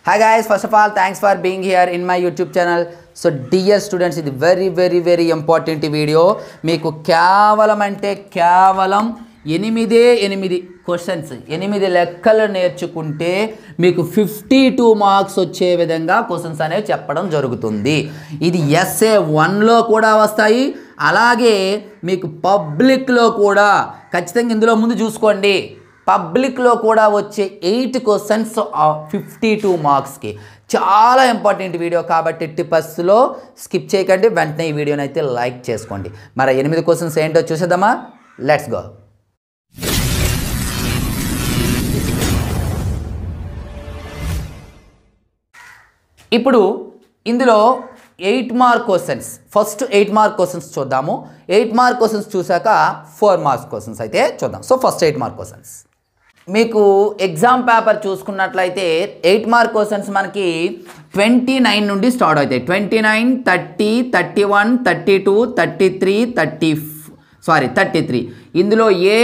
Hi guys, first of all thanks for being here in my YouTube channel. So dear students, ఇది very important video. మీకు కేవలం అంటే కేవలం 8 questions 8 లెక్కలు నేర్చుకుంటే మీకు 52 మార్క్స్ వచ్చే విధంగా క్వశ్చన్స్ అనేవి చెప్పడం జరుగుతుంది. ఇది ఎస్ఏ 1 లో కూడా వస్తాయి, అలాగే మీకు పబ్లిక్ లో కూడా ఖచ్చితంగా ఇందులో ముందు చూసుకోండి. పబ్లిక్ లో కూడా వచ్చే 8 క్వశ్చన్స్ 52 మార్క్స్ కి చాలా ఇంపార్టెంట్ వీడియో కాబట్టి టిప్పస్లో స్కిప్ చేయకండి, వెంటనే ఈ వీడియోని అయితే లైక్ చేసుకోండి. మరి 8 క్వశ్చన్స్ ఏంటో చూసేద్దామా? Let's go. ఇప్పుడు ఇందులో 8 mark questions, first 8 mark questions చూద్దాము. 8 మార్క్ క్వశ్చన్స్ చూసాక 4 మార్క్స్ క్వశ్చన్స్ అయితే చూద్దాం. So first 8 mark questions. మీకు ఎగ్జామ్ పేపర్ చూసుకున్నట్లయితే 8 మార్క్ క్వశ్చన్స్ మనకి 29 నుండి స్టార్ట్ అవుతాయి. 29, 30, 31, 32, 33. ఇందులో ఏ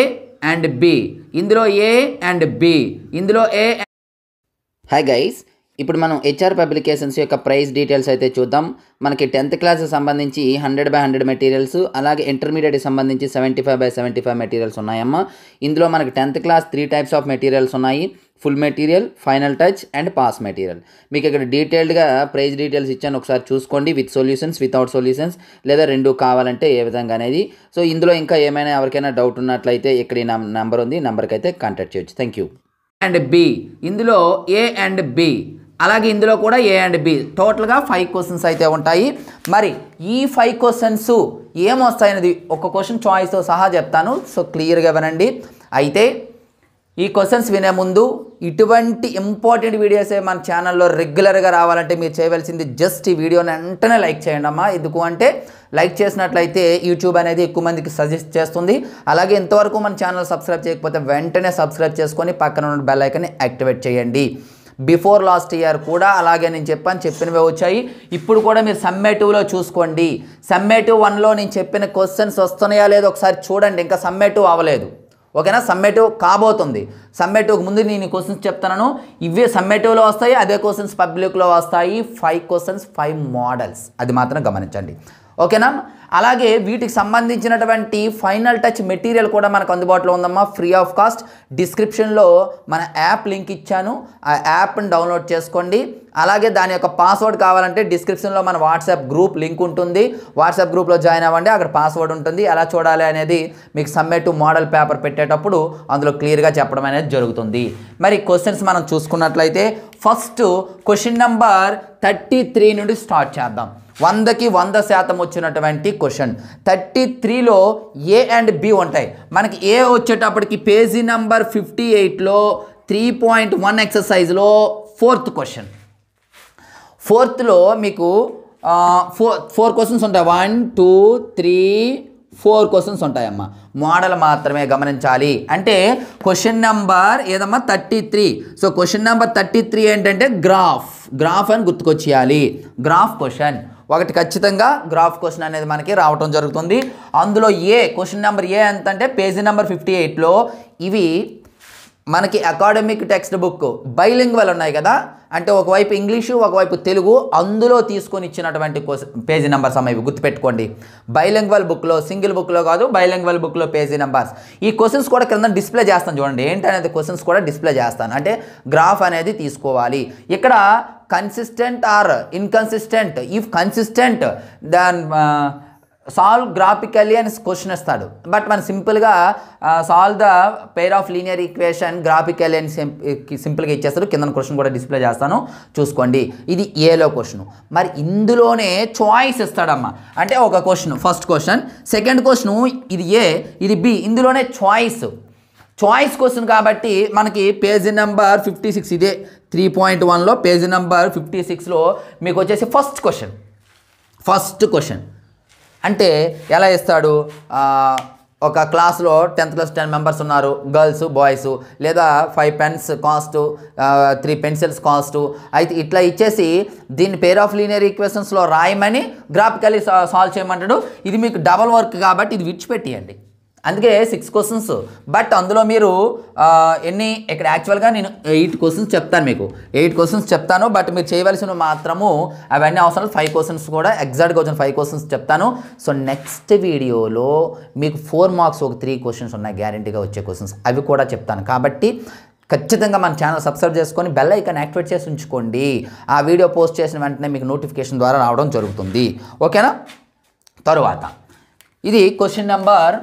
అండ్ బి, ఇందులో ఏ అండ్ బి, ఇందులో ఏ. హాయ్ గైస్, ఇప్పుడు మనం హెచ్ఆర్ పబ్లికేషన్స్ యొక్క ప్రైస్ డీటెయిల్స్ అయితే చూద్దాం. మనకి 10th క్లాస్ సంబంధించి 100/100 మెటీరియల్స్, అలాగే ఇంటర్మీడియట్కి సంబంధించి 75/75 మెటీరియల్స్ ఉన్నాయమ్మా. ఇందులో మనకి 10th class 3 types of materials ఉన్నాయి: full material, final touch and pass material. మీకు ఇక్కడ డీటెయిల్డ్గా ప్రైస్ డీటెయిల్స్ ఇచ్చాను, ఒకసారి చూసుకోండి. విత్ సొల్యూషన్స్, వితౌట్ సొల్యూషన్స్, లేదా 2 కావాలంటే ఏ విధంగా అనేది. సో ఇందులో ఇంకా ఏమైనా ఎవరికైనా డౌట్ ఉన్నట్లయితే ఇక్కడ ఈ నెంబర్ ఉంది, నెంబర్కి అయితే కాంటాక్ట్ చేయొచ్చు. Thank you. అండ్ బి, ఇందులో ఏ అండ్ బి, అలాగే ఇందులో కూడా ఏ అండ్ బి, టోటల్గా 5 క్వశ్చన్స్ అయితే ఉంటాయి. మరి ఈ 5 క్వశ్చన్స్ ఏమొస్తాయనేది ఒక క్వశ్చన్ చాయిస్తో సహా చెప్తాను, సో క్లియర్గా వినండి. అయితే ఈ క్వశ్చన్స్ వినే ముందు ఇటువంటి ఇంపార్టెంట్ వీడియోసే మన ఛానల్లో రెగ్యులర్గా రావాలంటే మీరు చేయవలసింది జస్ట్ ఈ వీడియోని వెంటనే లైక్ చేయండి అమ్మా. ఎందుకు అంటే లైక్ చేసినట్లయితే యూట్యూబ్ అనేది ఎక్కువ మందికి సజెస్ట్ చేస్తుంది. అలాగే ఇంతవరకు మన ఛానల్ సబ్స్క్రైబ్ చేయకపోతే వెంటనే సబ్స్క్రైబ్ చేసుకొని పక్కన ఉన్న బెల్ ఐకాన్ని యాక్టివేట్ చేయండి. బిఫోర్ లాస్ట్ ఇయర్ కూడా అలాగే నేను చెప్పినవే వచ్చాయి. ఇప్పుడు కూడా మీరు సమ్మేటివ్లో చూసుకోండి. సమ్మేటివ్ 1లో నేను చెప్పిన క్వశ్చన్స్ వస్తున్నాయా లేదో ఒకసారి చూడండి. ఇంకా సమ్మేటివ్ అవ్వలేదు, ఓకేనా? సమ్మేటివ్ కాబోతుంది. సమ్మేటివ్కి ముందు నేను క్వశ్చన్స్ చెప్తున్నాను, ఇవే సమ్మేటివ్లో వస్తాయి, అదే క్వశ్చన్స్ పబ్లిక్లో వస్తాయి. 5 క్వశ్చన్స్ 5 మోడల్స్, అది మాత్రం గమనించండి, ఓకేనా? అలాగే వీటికి సంబంధించినటువంటి ఫైనల్ టచ్ మెటీరియల్ కూడా మనకు అందుబాటులో ఉందమ్మా, ఫ్రీ ఆఫ్ కాస్ట్. డిస్క్రిప్షన్లో మన యాప్ లింక్ ఇచ్చాను, ఆ యాప్ని డౌన్లోడ్ చేసుకోండి. అలాగే దాని యొక్క పాస్వర్డ్ కావాలంటే డిస్క్రిప్షన్లో మన వాట్సాప్ గ్రూప్ లింక్ ఉంటుంది, వాట్సాప్ గ్రూప్లో జాయిన్ అవ్వండి, అక్కడ పాస్వర్డ్ ఉంటుంది. ఎలా చూడాలి అనేది మీకు సమ్మేటివ్ మోడల్ పేపర్ పెట్టేటప్పుడు అందులో క్లియర్గా చెప్పడం అనేది జరుగుతుంది. మరి క్వశ్చన్స్ మనం చూసుకున్నట్లయితే ఫస్ట్ క్వశ్చన్ నెంబర్ 33 నుండి స్టార్ట్ చేద్దాం. 100కి 100% వచ్చినటువంటి క్వశ్చన్. 33లో ఏ అండ్ బి ఉంటాయి. మనకి ఏ వచ్చేటప్పటికి పేజీ నెంబర్ 58లో 3.1 ఎక్సర్సైజ్లో 4th క్వశ్చన్. 4thలో మీకు 4 క్వశ్చన్స్ ఉంటాయి. 1, 2, 3, 4 క్వశ్చన్స్ ఉంటాయమ్మా. మోడల్ మాత్రమే గమనించాలి. అంటే క్వశ్చన్ నెంబర్ ఏదమ్మా 33. సో క్వశ్చన్ నెంబర్ 33 ఏంటంటే గ్రాఫ్ అని గుర్తుకొచ్చేయాలి. గ్రాఫ్ క్వశ్చన్ ఒకటి ఖచ్చితంగా గ్రాఫ్ క్వశ్చన్ అనేది మనకి రావటం జరుగుతుంది. అందులో ఏ క్వశ్చన్ నెంబర్ ఏ ఎంత అంటే పేజీ నెంబర్ 58లో ఇవి మనకి అకాడమిక్ టెక్స్ట్ బుక్ బైలింగ్వల్ ఉన్నాయి కదా, అంటే ఒకవైపు ఇంగ్లీషు ఒకవైపు తెలుగు, అందులో తీసుకొని ఇచ్చినటువంటి పేజీ నెంబర్స్ అమ్మ, ఇవి గుర్తుపెట్టుకోండి. బైలింగ్వల్ బుక్లో, సింగిల్ బుక్లో కాదు, బైలింగ్వల్ బుక్లో పేజీ నెంబర్స్. ఈ క్వశ్చన్స్ కూడా కింద డిస్ప్లే చేస్తాను చూడండి, ఏంటనేది క్వశ్చన్స్ కూడా డిస్ప్లే చేస్తాను. అంటే గ్రాఫ్ అనేది తీసుకోవాలి. ఇక్కడ consistent or inconsistent, if consistent then solve graphically అని క్వశ్చన్ ఇస్తాడు. బట్ మనం సింపుల్గా solve the pair of linear equation graphically అని సింపుల్గా ఇచ్చేస్తాడు. కింద క్వశ్చన్ కూడా డిస్ప్లే చేస్తాను చూసుకోండి. ఇది ఏలో క్వశ్చన్. మరి ఇందులోనే చాయిస్ ఇస్తాడమ్మా. అంటే ఒక question first question, second question ఇది ఏ, ఇది బి, ఇందులోనే చాయిస్ క్వశ్చన్ కాబట్టి మనకి పేజీ నెంబర్ 56, ఇదే 3.1లో పేజీ నెంబర్ 56లో మీకు వచ్చేసి ఫస్ట్ క్వశ్చన్. అంటే ఎలా ఇస్తాడు, ఒక క్లాస్లో 10th క్లాస్ 10 మెంబర్స్ ఉన్నారు, గర్ల్స్ బాయ్స్, లేదా 5 పెన్స్ కాస్ట్, 3 పెన్సిల్స్ కాస్ట్. అయితే ఇట్లా ఇచ్చేసి దీన్ని పేర్ ఆఫ్ లీనియర్ ఈక్వేషన్స్లో రాయమని గ్రాఫికల్లీ సాల్వ్ చేయమంటాడు. ఇది మీకు డబల్ వర్క్ కాబట్టి ఇది విడిచిపెట్టియండి. అందుకే 6 క్వశ్చన్స్. బట్ అందులో మీరు ఎన్ని ఇక్కడ యాక్చువల్గా నేను 8 క్వశ్చన్స్ చెప్తాను, మీకు 8 క్వశ్చన్స్ చెప్తాను. బట్ మీరు చేయవలసినవి మాత్రము అవన్నీ అవసరం 5 క్వశ్చన్స్ కూడా ఎగ్జాక్ట్గా వచ్చిన 5 క్వశ్చన్స్ చెప్తాను. సో నెక్స్ట్ వీడియోలో మీకు 4 మార్క్స్ ఒక 3 క్వశ్చన్స్ ఉన్నాయి గ్యారంటీగా వచ్చే క్వశ్చన్స్, అవి కూడా చెప్తాను. కాబట్టి ఖచ్చితంగా మన ఛానల్ సబ్స్క్రైబ్ చేసుకొని బెల్ ఐకాన్ యాక్టివేట్ చేసి ఉంచుకోండి. ఆ వీడియో పోస్ట్ చేసిన వెంటనే మీకు నోటిఫికేషన్ ద్వారా రావడం జరుగుతుంది. ఓకేనా? తరువాత ఇది క్వశ్చన్ నెంబర్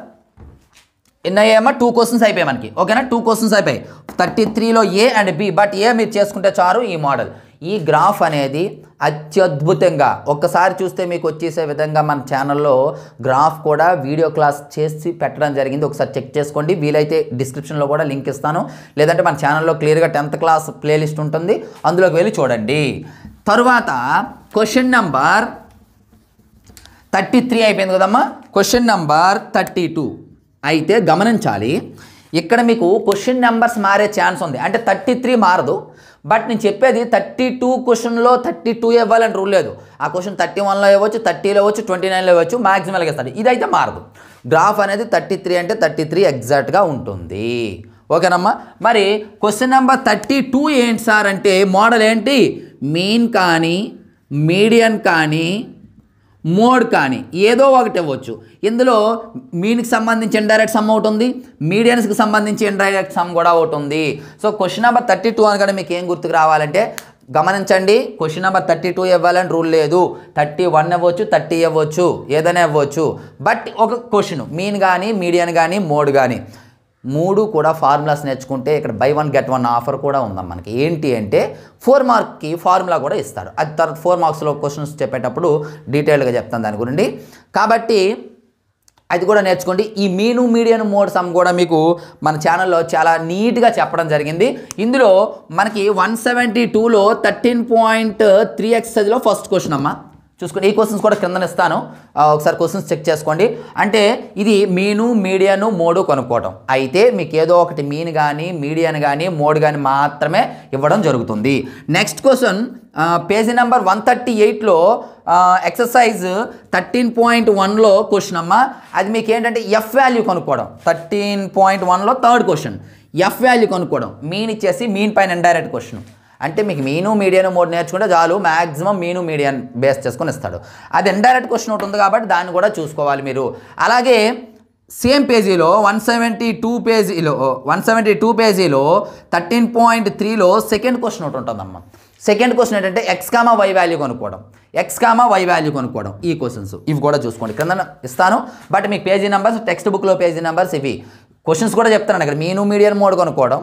ఎన్నయ్యామా 2 క్వశ్చన్స్ అయిపోయాయి మనకి. ఓకేనా? 2 క్వశ్చన్స్ అయిపోయాయి. 33లో ఏ అండ్ బి. బట్ ఏ మీరు చేసుకుంటే చాలు. ఈ మోడల్, ఈ గ్రాఫ్ అనేది అత్యద్భుతంగా ఒక్కసారి చూస్తే మీకు వచ్చేసే విధంగా మన ఛానల్లో గ్రాఫ్ కూడా వీడియో క్లాస్ చేసి పెట్టడం జరిగింది. ఒకసారి చెక్ చేసుకోండి. వీలైతే డిస్క్రిప్షన్లో కూడా లింక్ ఇస్తాను, లేదంటే మన ఛానల్లో క్లియర్గా 10th క్లాస్ ప్లేలిస్ట్ ఉంటుంది, అందులోకి వెళ్ళి చూడండి. తరువాత క్వశ్చన్ నెంబర్ 33 అయిపోయింది కదమ్మా. క్వశ్చన్ నెంబర్ 32 అయితే గమనించాలి. ఇక్కడ మీకు క్వశ్చన్ నెంబర్స్ మారే ఛాన్స్ ఉంది. అంటే 33 మారదు, బట్ నేను చెప్పేది 32 క్వశ్చన్లో 32 ఇవ్వాలని రూల్ లేదు. ఆ క్వశ్చన్ 31లో ఇవ్వచ్చు, 30లో ఇవ్వచ్చు, 29లో ఇవ్వచ్చు, మ్యాక్సిమల్గా ఇస్తాడు. ఇదైతే మారదు. గ్రాఫ్ అనేది 33 అంటే 33 ఎగ్జాక్ట్గా ఉంటుంది. ఓకేనమ్మా? మరి క్వశ్చన్ నెంబర్ 32 ఏంటి సార్ అంటే మోడల్ ఏంటి? మీన్ కానీ, మీడియన్ కానీ, మోడ్ కానీ ఏదో ఒకటి ఇవ్వచ్చు. ఇందులో మీన్కి సంబంధించి ఇండైరెక్ట్ సమ్ ఒకటి ఉంది, మీడియన్స్కి సంబంధించి ఇండైరెక్ట్ సమ్ కూడా ఒకటి ఉంది. సో క్వశ్చన్ నెంబర్ 32 అనగానే మీకు ఏం గుర్తుకు రావాలంటే గమనించండి, క్వశ్చన్ నెంబర్ 32 ఇవ్వాలని రూల్ లేదు. 31 ఇవ్వచ్చు, 30 ఇవ్వచ్చు, ఏదైనా ఇవ్వచ్చు. బట్ ఒక క్వశ్చన్ మీన్ కానీ, మీడియన్ కానీ, మోడ్ కానీ 3 కూడా ఫార్ములాస్ నేర్చుకుంటే ఇక్కడ బై 1 గెట్ 1 ఆఫర్ కూడా ఉందాం మనకి. ఏంటి అంటే 4 మార్క్కి ఫార్ములా కూడా ఇస్తారు. అది తర్వాత 4 మార్క్స్లో క్వశ్చన్స్ చెప్పేటప్పుడు డీటెయిల్గా చెప్తాను దాని గురించి. కాబట్టి అది కూడా నేర్చుకోండి. ఈ మీను, మీడియన్, మోడ్ సమ్ కూడా మీకు మన ఛానల్లో చాలా నీట్గా చెప్పడం జరిగింది. ఇందులో మనకి 172లో 13.3 ఎక్సర్సైజ్లో ఫస్ట్ క్వశ్చన్ అమ్మా చూసుకోండి. ఈ క్వశ్చన్స్ కూడా కింద ఇస్తాను, ఒకసారి క్వశ్చన్స్ చెక్ చేసుకోండి. అంటే ఇది మీను, మీడియను, మోడు కనుక్కోవటం. అయితే మీకు ఏదో ఒకటి మీన్ కానీ, మీడియన్ కానీ, మోడ్ కానీ మాత్రమే ఇవ్వడం జరుగుతుంది. నెక్స్ట్ క్వశ్చన్ పేజీ నెంబర్ 138లో ఎక్సర్సైజ్ 13.1లో క్వశ్చన్ అమ్మ. అది మీకు ఏంటంటే ఎఫ్ వాల్యూ కనుక్కోవడం. 13.1లో థర్డ్ క్వశ్చన్ ఎఫ్ వాల్యూ కనుక్కోవడం. మీన్ ఇచ్చేసి మీన్ పైన ఇండైరెక్ట్ క్వశ్చన్. అంటే మీకు మీను, మీడియన్, మోడ్ నేర్చుకుంటే చాలు, మ్యాక్సిమం మీను, మీడియన్ బేస్ చేసుకొని ఇస్తాడు. అది ఇండైరెక్ట్ క్వశ్చన్ ఒకటి ఉంది కాబట్టి దాన్ని కూడా చూసుకోవాలి మీరు. అలాగే సేమ్ పేజీలో 172 పేజీలో 13.3లో సెకండ్ క్వశ్చన్ ఒకటి ఉంటుందమ్మా. సెకండ్ క్వశ్చన్ ఏంటంటే ఎక్స్ కామా వై వాల్యూ కనుక్కోవడం. ఈ క్వశ్చన్స్ ఇవి కూడా చూసుకోండి, కింద ఇస్తాను. బట్ మీకు పేజీ నెంబర్స్, టెక్స్ట్ బుక్లో పేజీ నెంబర్స్ ఇవి. క్వశ్చన్స్ కూడా చెప్తాను. ఇక్కడ మీను, మీడియన్, మోడ్ కనుక్కోవడం,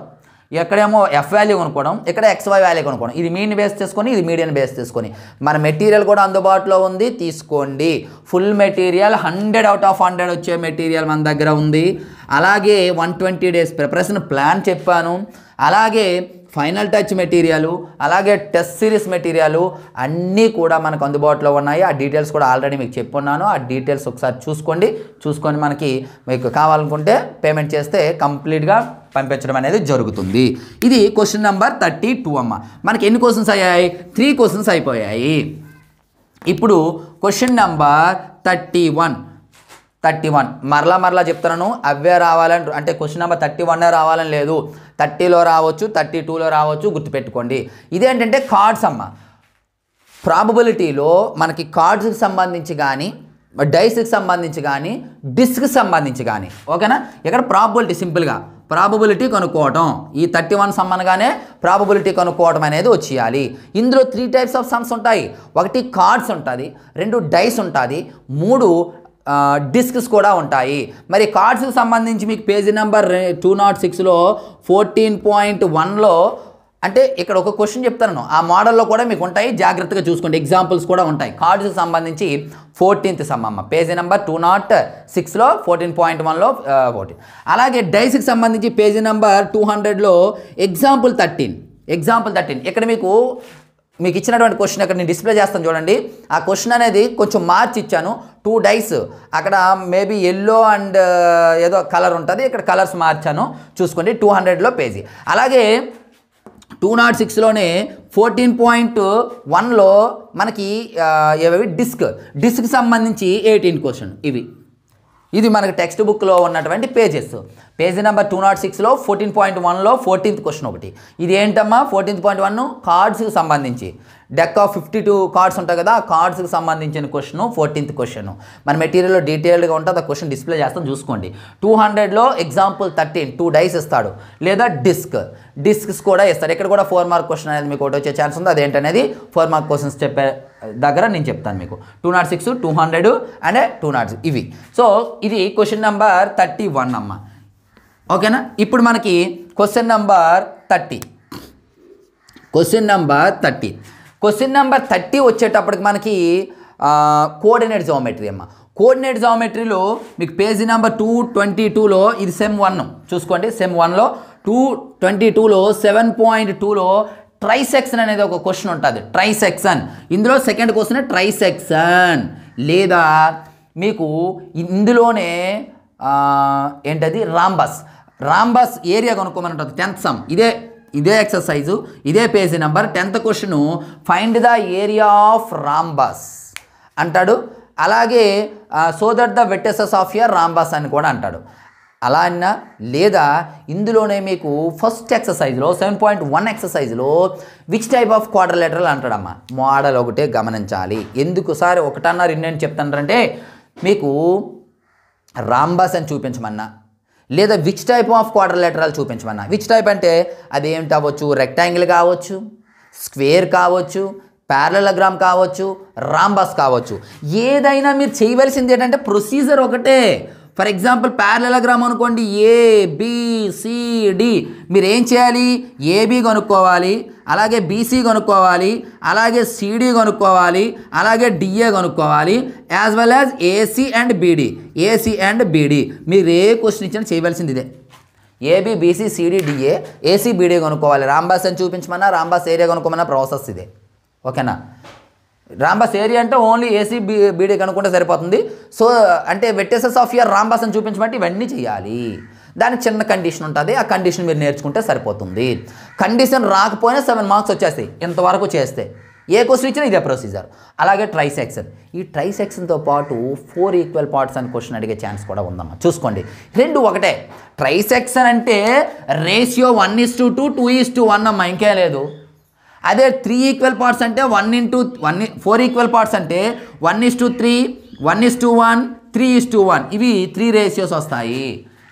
ఎక్కడేమో ఎఫ్ వాల్యూ కొనుక్కోవడం, ఇక్కడ XY వాల్యూ కొనుక్కోవడం. ఇది మీన్ బేస్ చేసుకొని, ఇది మీడియన్ బేస్ చేసుకొని. మన మెటీరియల్ కూడా అందుబాటులో ఉంది, తీసుకోండి. ఫుల్ మెటీరియల్ 100/100 వచ్చే మెటీరియల్ మన దగ్గర ఉంది. అలాగే 120 days ప్రిపరేషన్ ప్లాన్ చెప్పాను. అలాగే ఫైనల్ టచ్ మెటీరియల్, అలాగే టెస్ట్ సిరీస్ మెటీరియల్ అన్నీ కూడా మనకు అందుబాటులో ఉన్నాయి. ఆ డీటెయిల్స్ కూడా ఆల్రెడీ మీకు చెప్పున్నాను. ఆ డీటెయిల్స్ ఒకసారి చూసుకొని మనకి మీకు కావాలనుకుంటే పేమెంట్ చేస్తే కంప్లీట్గా పంపించడం అనేది జరుగుతుంది. ఇది క్వశ్చన్ నెంబర్ 32 అమ్మ. మనకి ఎన్ని క్వశ్చన్స్ అయ్యాయి? 3 క్వశ్చన్స్ అయిపోయాయి. ఇప్పుడు క్వశ్చన్ నెంబర్ 31 మరలా చెప్తున్నాను. అవే రావాలని అంటే క్వశ్చన్ నెంబర్ 31 రావాలని లేదు. 30లో రావచ్చు, 32లో రావచ్చు, గుర్తుపెట్టుకోండి. ఇదేంటంటే కార్డ్స్ అమ్మ. ప్రాబబిలిటీలో మనకి కార్డ్స్కి సంబంధించి కానీ, డైస్కి సంబంధించి కానీ, డిస్క్కి సంబంధించి కానీ. ఓకేనా? ఇక్కడ ప్రాబబిలిటీ సింపుల్గా ప్రాబబిలిటీ కనుక్కోవటం. ఈ 31 సమ్ అనగానే ప్రాబబిలిటీ కనుక్కోవటం అనేది వచ్చేయాలి. ఇందులో 3 types ఆఫ్ సమ్స్ ఉంటాయి. ఒకటి కార్డ్స్ ఉంటుంది, 2 డైస్ ఉంటుంది, 3 డిస్క్స్ కూడా ఉంటాయి. మరి కార్డ్స్కి సంబంధించి మీకు పేజీ నెంబర్ 206లో 14.1లో అంటే ఇక్కడ ఒక క్వశ్చన్ చెప్తాను. ఆ మోడల్లో కూడా మీకు ఉంటాయి, జాగ్రత్తగా చూసుకోండి. ఎగ్జాంపుల్స్ కూడా ఉంటాయి. కార్డ్స్కి సంబంధించి 14th సమ్ అమ్మ. పేజీ నెంబర్ 206లో 14.1లో 14. అలాగే డైస్కి సంబంధించి పేజీ నెంబర్ 200లో ఎగ్జాంపుల్ 13. ఇక్కడ మీకు ఇచ్చినటువంటి క్వశ్చన్ ఇక్కడ నేను డిస్ప్లే చేస్తాను చూడండి. ఆ క్వశ్చన్ అనేది కొంచెం మార్చి ఇచ్చాను. 2 డైస్, అక్కడ మేబీ ఎల్లో అండ్ ఏదో కలర్ ఉంటుంది, ఇక్కడ కలర్స్ మార్చాను, చూసుకోండి. 200లో పేజీ. అలాగే 206లోనే 14.1లో మనకి డిస్క్కి సంబంధించి 18 క్వశ్చన్. ఇవి ఇది మనకి టెక్స్ట్ బుక్లో ఉన్నటువంటి పేజెస్. పేజీ నెంబర్ 206లో 14.1లో 14th క్వశ్చన్ ఒకటి. ఇది ఏంటమ్మా 14.1 కార్డ్స్కి సంబంధించి డెక్ ఆఫ్ 52 కార్డ్స్ ఉంటాయి కదా, ఆ కార్డ్స్కి సంబంధించిన క్వశ్చన్ 14th క్వశ్చన్. మన మెటీరియల్లో డీటెయిల్డ్గా ఉంటుంది, ఆ క్వశ్చన్ డిస్ప్లే చేస్తాం చూసుకోండి. 200లో ఎగ్జాంపుల్ 13 2 డైస్ ఇస్తాడు, లేదా డిస్క్స్ కూడా ఇస్తాడు. ఇక్కడ కూడా 4 మార్క్ క్వశ్చన్ అనేది మీకు ఒకటి వచ్చే ఛాన్స్ ఉంది. అదేంటనేది 4 మార్క్ క్వశ్చన్స్ చెప్పే దగ్గర నేను చెప్తాను మీకు. 206 200 అండ్ 206 ఇవి. సో ఇది క్వశ్చన్ నెంబర్ 31 అమ్మ. ఓకేనా. ఇప్పుడు మనకి క్వశ్చన్ నెంబర్ 30. క్వశ్చన్ నెంబర్ 30 వచ్చేటప్పటికి మనకి కోఆర్డినేట్ జామెట్రీ అమ్మ. కోఆర్డినేట్ జామెట్రీలో మీకు పేజీ నెంబర్ 222లో ఇది సెమ్ 1 చూసుకోండి. సెమ్ 1లో 222లో 7.2లో ట్రైసెక్షన్ అనేది ఒక క్వశ్చన్ ఉంటుంది. ట్రైసెక్షన్ ఇందులో సెకండ్ క్వశ్చన్ ట్రైసెక్షన్, లేదా మీకు ఇందులోనే ఏంటది రాంబస్ ఏరియా కనుక్కోమని ఉంటుంది. 10th సమ్ ఇదే ఎక్సర్సైజు, ఇదే page number. 10th question find the area of rhombus అంటాడు. అలాగే so that the vertices of your rhombus అని కూడా అంటాడు. అలా అన్నా, లేదా ఇందులోనే మీకు ఫస్ట్ ఎక్సర్సైజ్లో 7.1 ఎక్సర్సైజ్లో విచ్ టైప్ ఆఫ్ క్వాడ్రిలేటరల్ అంటాడమ్మా. మోడల్ ఒకటే గమనించాలి. ఎందుకు సార్ ఒకటన్నారు ఇన్నేం చెప్తానంటే, మీకు రాంబస్ అని చూపించమన్నా, లేదా విచ్ టైప్ ఆఫ్ క్వాడ్రిలేటరల్ చూపించమన్నా. విచ్ టైప్ అంటే అది ఏమిటి అవ్వచ్చు, రెక్టాంగిల్ కావచ్చు, స్క్వేర్ కావచ్చు, ప్యారలగ్రామ్ కావచ్చు, రాంబస్ కావచ్చు. ఏదైనా మీరు చేయవలసింది ఏంటంటే ప్రొసీజర్ ఒకటే. ఫర్ ఎగ్జాంపుల్ ప్యారలగ్రామ్ అనుకోండి, ABCD మీరు ఏం చేయాలి, AB కనుక్కోవాలి, అలాగే BC కనుక్కోవాలి, అలాగే CD కనుక్కోవాలి, అలాగే DA కనుక్కోవాలి, as well as AC and BD. మీరు ఏ క్వశ్చన్ ఇచ్చినా చేయవలసింది ఇదే. AB BC CD DA AC BD కనుక్కోవాలి. రాంబస్ అని చూపించమన్నా, రాంబస్ ఏరియా కనుక్కోమన్నా ప్రాసెస్ ఇదే. ఓకేనా. రాంబస్ ఏరియా అంటే ఓన్లీ AC BD కనుక్కుంటే సరిపోతుంది. సో అంటే వెర్టిసెస్ ఆఫ్ యర్ రాంబస్ అని చూపించమంటే ఇవన్నీ చేయాలి. దానికి చిన్న కండిషన్ ఉంటుంది, ఆ కండిషన్ మీరు నేర్చుకుంటే సరిపోతుంది. కండిషన్ రాకపోయినా 7 మార్క్స్ వచ్చేస్తాయి ఇంతవరకు చేస్తే. ఏ క్వశ్చన్ ఇచ్చినా ఇదే ప్రొసీజర్. అలాగే ట్రైసెక్షన్, ఈ ట్రైసెక్షన్తో పాటు 4 ఈక్వల్ పార్ట్స్ అని క్వశ్చన్ అడిగే ఛాన్స్ కూడా ఉందమ్మా. చూసుకోండి, రెండు ఒకటే. ట్రైసెక్షన్ అంటే రేషియో 1:2 2:1 అమ్మా, ఇంకే లేదు. అదే 3 ఈక్వల్ పార్ట్స్ అంటే 4 ఈక్వల్ పార్ట్స్ అంటే 1:3 1:1 3:1 ఇవి 3 రేషియోస్ వస్తాయి.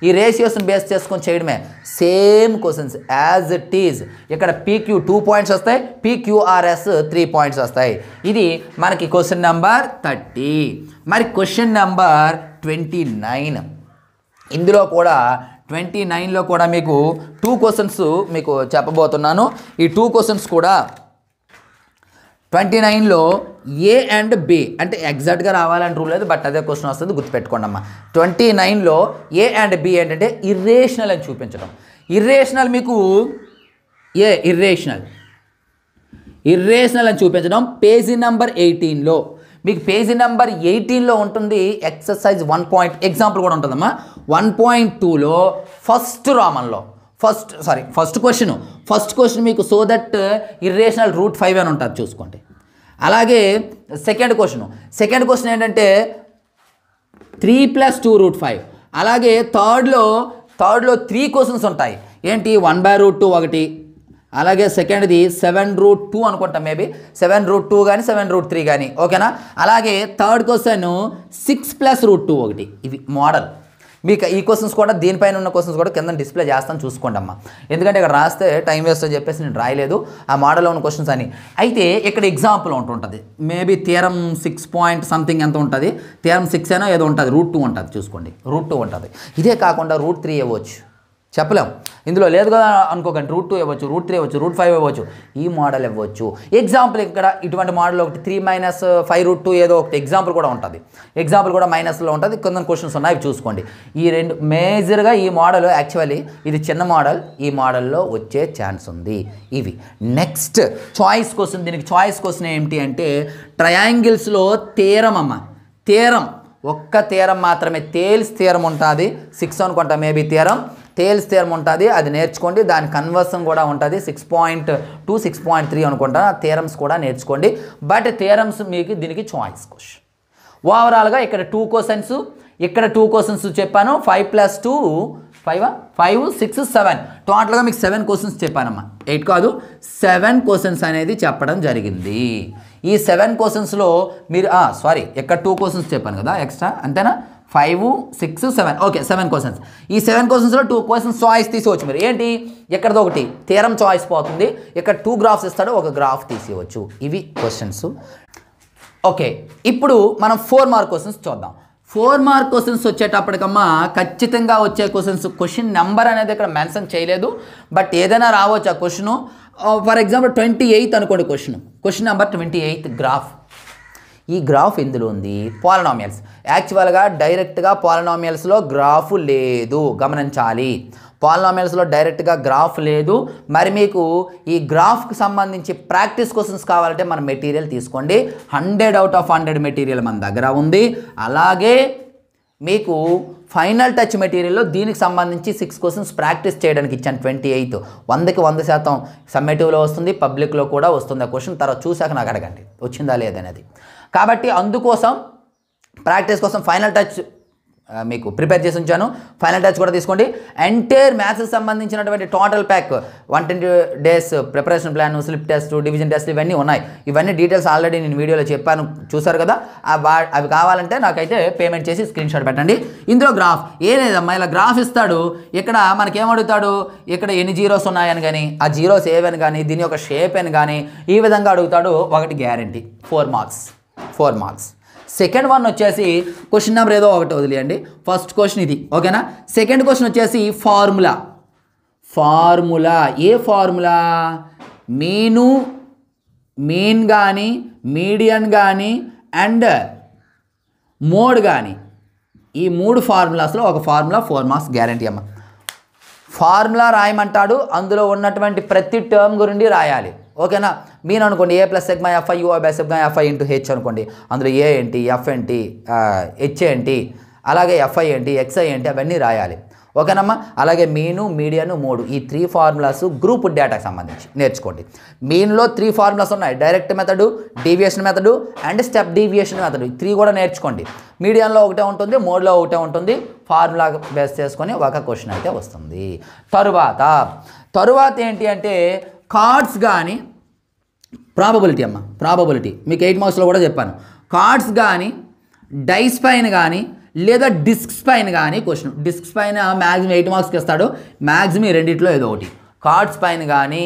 ఈ రేషియోస్ని బేస్ చేసుకొని చేయడమే. Same questions as it is. ఇక్కడ PQ 2 పాయింట్స్ వస్తాయి, PQRS 3 పాయింట్స్ వస్తాయి. ఇది మనకి క్వశ్చన్ నెంబర్ 30. మరి క్వశ్చన్ నెంబర్ 29. ఇందులో కూడా 29లో కూడా మీకు 2 క్వశ్చన్స్ మీకు చెప్పబోతున్నాను. ఈ 2 క్వశ్చన్స్ కూడా 29లో A అండ్ B అంటే ఎగ్జాక్ట్గా రావాలని రూల్ లేదు, బట్ అదే క్వశ్చన్ వస్తుంది, గుర్తుపెట్టుకోండి అమ్మా. 29లో A అండ్ B ఏంటంటే ఇర్రేషనల్ అని చూపించడం. ఇర్రేషనల్ మీకు ఇర్రేషనల్ అని చూపించడం పేజీ నెంబర్ 18లో. మీకు పేజీ నెంబర్ 18లో ఉంటుంది ఎక్సర్సైజ్ 1 ఎగ్జాంపుల్ కూడా ఉంటుందమ్మా. 1.2లో ఫస్ట్ రామన్లో ఫస్ట్ క్వశ్చన్ మీకు సో దట్ ఇర్రేషనల్ √5 అని ఉంటుంది చూసుకోండి. అలాగే సెకండ్ క్వశ్చన్ ఏంటంటే 3 + 2 √5. అలాగే థర్డ్లో 3 క్వశ్చన్స్ ఉంటాయి. ఏంటి 1/√2 ఒకటి, అలాగే సెకండ్ది 7√2 అనుకుంటాం, మేబీ 7√2 కానీ 7√3 కానీ. ఓకేనా. అలాగే థర్డ్ క్వశ్చన్ 6 + √2 ఒకటి. ఇవి మోడల్. మీకు ఈ క్వశ్చన్స్ కూడా దీనిపైన ఉన్న క్వశ్చన్స్ కూడా కింద డిస్ప్లే చేస్తాను చూసుకోండి అమ్మా. ఎందుకంటే ఇక్కడ రాస్తే టైం వేస్ట్ అని చెప్పేసి నేను రాయలేదు ఆ మోడల్లో ఉన్న క్వశ్చన్స్ అని. అయితే ఇక్కడ ఎగ్జాంపుల్ ఉంటుంటుంది, మేబీ థియరం 6 పాయింట్ సంథింగ్ ఎంత ఉంటుంది, థియరం 6 అయినా ఏదో ఉంటుంది, √2 ఉంటుంది చూసుకోండి, √2 ఉంటుంది. ఇదే కాకుండా √3 ఇవ్వచ్చు, చెప్పలేం. ఇందులో లేదు కదా అనుకోకండి, √2 ఇవ్వచ్చు, √3 ఇవ్వచ్చు, √5 ఇవ్వచ్చు, ఈ మోడల్ ఇవ్వచ్చు. ఎగ్జాంపుల్ ఇక్కడ ఇటువంటి మోడల్ ఒకటి 3 - 5√2 ఏదో ఒకటి ఎగ్జాంపుల్ కూడా ఉంటుంది. ఎగ్జాంపుల్ కూడా మైనస్లో ఉంటుంది, కొంత క్వశ్చన్స్ ఉన్నాయి చూసుకోండి. ఈ రెండు మేజర్గా ఈ మోడల్ యాక్చువల్లీ ఇది చిన్న మోడల్, ఈ మోడల్లో వచ్చే ఛాన్స్ ఉంది. ఇవి నెక్స్ట్ చాయిస్ క్వశ్చన్. దీనికి చాయిస్ క్వశ్చన్ ఏంటి అంటే ట్రయాంగిల్స్లో థీరం అమ్మ. ఒక్క థీరం మాత్రమే, తేల్స్ థీరం ఉంటుంది, 6 అనుకుంటా మేబీ థీరం, తేల్స్ థీరం ఉంటుంది, అది నేర్చుకోండి. దాని కన్వర్షన్ కూడా ఉంటుంది 6.2 6.3 అనుకుంటా. థీరమ్స్ కూడా నేర్చుకోండి. బట్ థీరమ్స్ మీకు దీనికి చాయిస్ క్వశ్చన్. ఓవరాల్గా ఇక్కడ 2 క్వశ్చన్స్, ఇక్కడ 2 క్వశ్చన్స్ చెప్పాను 5 + 2 5 6 7 టోటల్గా మీకు 7 క్వశ్చన్స్ చెప్పానమ్మా 8 కాదు 7 క్వశ్చన్స్ అనేది చెప్పడం జరిగింది ఈ 7 క్వశ్చన్స్లో మీరు సారీ ఇక్కడ 2 క్వశ్చన్స్ చెప్పాను కదా ఎక్స్ట్రా అంతేనా 5 6 7 ఓకే 7 క్వశ్చన్స్ ఈ 7 క్వశ్చన్స్లో 2 క్వశ్చన్స్ చాయిస్ తీసుకోవచ్చు మీరు ఏంటి ఎక్కడదో ఒకటి థియరం చాయిస్ పోతుంది ఇక్కడ 2 గ్రాఫ్స్ ఇస్తాడు ఒక గ్రాఫ్ తీసుకోవచ్చు ఇవి క్వశ్చన్స్ ఓకే ఇప్పుడు మనం 4 మార్క్ క్వశ్చన్స్ చూద్దాం 4 మార్క్ క్వశ్చన్స్ వచ్చేటప్పటికమ్మా ఖచ్చితంగా వచ్చే క్వశ్చన్ నెంబర్ అనేది ఇక్కడ మెన్షన్ చేయలేదు బట్ ఏదైనా రావచ్చు ఆ క్వశ్చను ఫర్ ఎగ్జాంపుల్ 28 అనుకోండి క్వశ్చన్ నెంబర్ 28 గ్రాఫ్ ఈ గ్రాఫ్ ఇందులో ఉంది పాలినామియల్స్ యాక్చువల్గా డైరెక్ట్గా పాలినామియల్స్లో గ్రాఫ్ లేదు గమనించాలి పాలినామియల్స్లో డైరెక్ట్గా గ్రాఫ్ లేదు మరి మీకు ఈ గ్రాఫ్కి సంబంధించి ప్రాక్టీస్ క్వశ్చన్స్ కావాలంటే మన మెటీరియల్ తీసుకోండి 100 out of 100 మెటీరియల్ మన దగ్గర ఉంది అలాగే మీకు ఫైనల్ టచ్ మెటీరియల్లో దీనికి సంబంధించి 6 క్వశ్చన్స్ ప్రాక్టీస్ చేయడానికి ఇచ్చాను 28 100కి 100% సమ్మేటివ్లో వస్తుంది పబ్లిక్లో కూడా వస్తుంది ఆ క్వశ్చన్ తర్వాత చూశాక నాకు అడగండి వచ్చిందా లేదనేది కాబట్టి అందుకోసం ప్రాక్టీస్ కోసం ఫైనల్ టచ్ మీకు ప్రిపేర్ చేసి ఉంచాను ఫైనల్ టచ్ కూడా తీసుకోండి ఎంటైర్ మ్యాథ్స్కి సంబంధించినటువంటి total pack 120 days preparation plan slip test division test ఇవన్నీ ఉన్నాయి ఇవన్నీ డీటెయిల్స్ ఆల్రెడీ నేను వీడియోలో చెప్పాను చూసారు కదా అవి కావాలంటే నాకైతే పేమెంట్ చేసి స్క్రీన్ షాట్ పెట్టండి ఇందులో గ్రాఫ్ ఏదమ్మా ఇలా గ్రాఫ్ ఇస్తాడు ఇక్కడ మనకేమడుగుతాడు ఇక్కడ ఎన్ని జీరోస్ ఉన్నాయని కానీ ఆ జీరోస్ ఏవని కానీ దీని యొక్క షేప్ అని కానీ ఈ విధంగా అడుగుతాడు ఒకటి గ్యారంటీ 4 మార్క్స్ సెకండ్ వన్ వచ్చేసి క్వశ్చన్ నెంబర్ ఏదో ఒకటి వదిలేయండి ఫస్ట్ క్వశ్చన్ ఇది ఓకేనా సెకండ్ క్వశ్చన్ వచ్చేసి ఫార్ములా ఏ ఫార్ములా మీన్ కానీ మీడియన్ కానీ అండ్ మోడ్ కానీ ఈ 3 ఫార్ములాస్లో ఒక ఫార్ములా 4 మార్క్స్ గ్యారంటీ అమ్మ ఫార్ములా రాయమంటాడు అందులో ఉన్నటువంటి ప్రతి టర్మ్ గురించి రాయాలి ఓకేనా మీన్ అనుకోండి A + sigma FI U / sigma FI × H అనుకోండి అందులో A ఏంటి F ఏంటి H ఏంటి అలాగే FI ఏంటి XI ఏంటి అవన్నీ రాయాలి ఓకేనమ్మా అలాగే మీను మీడియన్ మోడ్ ఈ 3 ఫార్ములాస్ గ్రూప్ డేటాకి సంబంధించి నేర్చుకోండి మీన్లో 3 ఫార్ములాస్ ఉన్నాయి direct method deviation method and step deviation method 3 కూడా నేర్చుకోండి మీడియన్లో ఒకటే ఉంటుంది మోడ్లో ఒకటే ఉంటుంది ఫార్ములా బేస్ చేసుకొని ఒక క్వశ్చన్ అయితే వస్తుంది తరువాత ఏంటి అంటే కార్డ్స్ కానీ ప్రాబబిలిటీ మీకు 8 మార్క్స్లో కూడా చెప్పాను కార్డ్స్ కానీ డైస్ పైన కానీ లేదా డిస్క్స్ పైన కానీ క్వశ్చన్ డిస్క్స్ పైన మ్యాక్సిమం 8 మార్క్స్కి ఇస్తాడు మ్యాక్సిమం రెండిట్లో ఏదో ఒకటి కార్డ్స్ పైన కానీ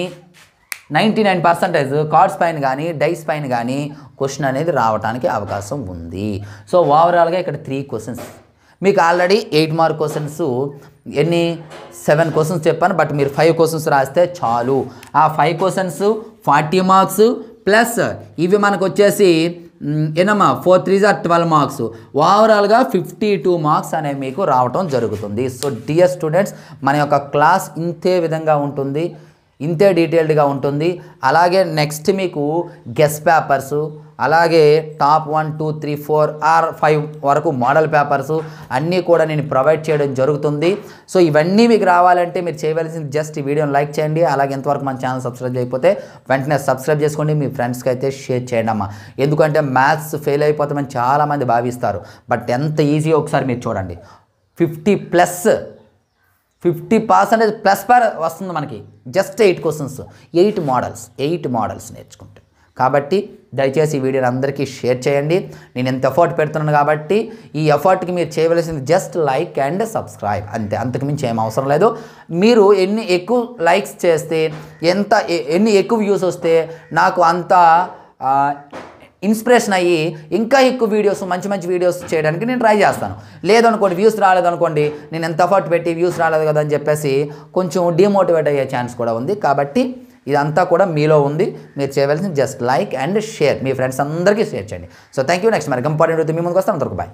99% కార్డ్స్ పైన కానీ డైస్ పైన కానీ క్వశ్చన్ అనేది రావడానికి అవకాశం ఉంది సో ఓవరాల్గా ఇక్కడ 3 క్వశ్చన్స్ మీకు ఆల్రెడీ 8 మార్క్ క్వశ్చన్స్ ఎన్ని 7 క్వశ్చన్స్ చెప్పాను బట్ మీరు 5 క్వశ్చన్స్ రాస్తే చాలు ఆ 5 క్వశ్చన్స్ 40 మార్క్స్ ప్లస్ ఇవి మనకు వచ్చేసి ఏనమ్మా 4 3s are 12 మార్క్స్ ఓవరాల్గా 52 మార్క్స్ అనేవి మీకు రావటం జరుగుతుంది సో డియర్ స్టూడెంట్స్ మన యొక్క క్లాస్ ఇంతే విధంగా ఉంటుంది ఇంతే డీటెయిల్డ్గా ఉంటుంది అలాగే నెక్స్ట్ మీకు గెస్ట్ పేపర్సు అలాగే టాప్ 1 2 3 4 ఆర్ 5 వరకు మోడల్ పేపర్స్ అన్నీ కూడా నేను ప్రొవైడ్ చేయడం జరుగుతుంది సో ఇవన్నీ మీకు రావాలంటే మీరు చేయవలసింది జస్ట్ ఈ వీడియోని లైక్ చేయండి అలాగే ఎంతవరకు మన ఛానల్ సబ్స్క్రైబ్ చేయకపోతే వెంటనే సబ్స్క్రైబ్ చేసుకోండి మీ ఫ్రెండ్స్కి అయితే షేర్ చేయండి అమ్మా ఎందుకంటే మ్యాథ్స్ ఫెయిల్ అయిపోతామని చాలామంది భావిస్తారు బట్ ఎంత ఈజీ ఒకసారి మీరు చూడండి 50% ప్లస్ పర్ వస్తుంది మనకి జస్ట్ 8 క్వశ్చన్స్ 8 మోడల్స్ నేర్చుకుంటే కాబట్టి దయచేసి ఈ వీడియోని అందరికీ షేర్ చేయండి నేను ఎంత ఎఫర్ట్ పెడుతున్నాను కాబట్టి ఈ ఎఫర్ట్కి మీరు చేయవలసింది జస్ట్ లైక్ అండ్ సబ్స్క్రైబ్ అంతే అంతకుమించి ఏం అవసరం లేదు మీరు ఎన్ని ఎక్కువ లైక్స్ చేస్తే ఎన్ని ఎక్కువ వ్యూస్ వస్తే నాకు అంత ఇన్స్పిరేషన్ అయ్యి ఇంకా ఎక్కువ వీడియోస్ మంచి వీడియోస్ చేయడానికి నేను ట్రై చేస్తాను లేదనుకోండి వ్యూస్ రాలేదనుకోండి నేను ఎంత ఎఫర్ట్ పెట్టి వ్యూస్ రాలేదు కదా అని చెప్పేసి కొంచెం డిమోటివేట్ అయ్యే ఛాన్స్ కూడా ఉంది కాబట్టి ఇదంతా కూడా మీలో ఉంది మీరు చేయవలసింది just like and share me friends అందరికీ షేర్ చేయండి సో థ్యాంక్ యూ నెక్స్ట్ మరి ఇంపార్టెంట్ మీ ముందుకు వస్తాను అందరికీ బాయ్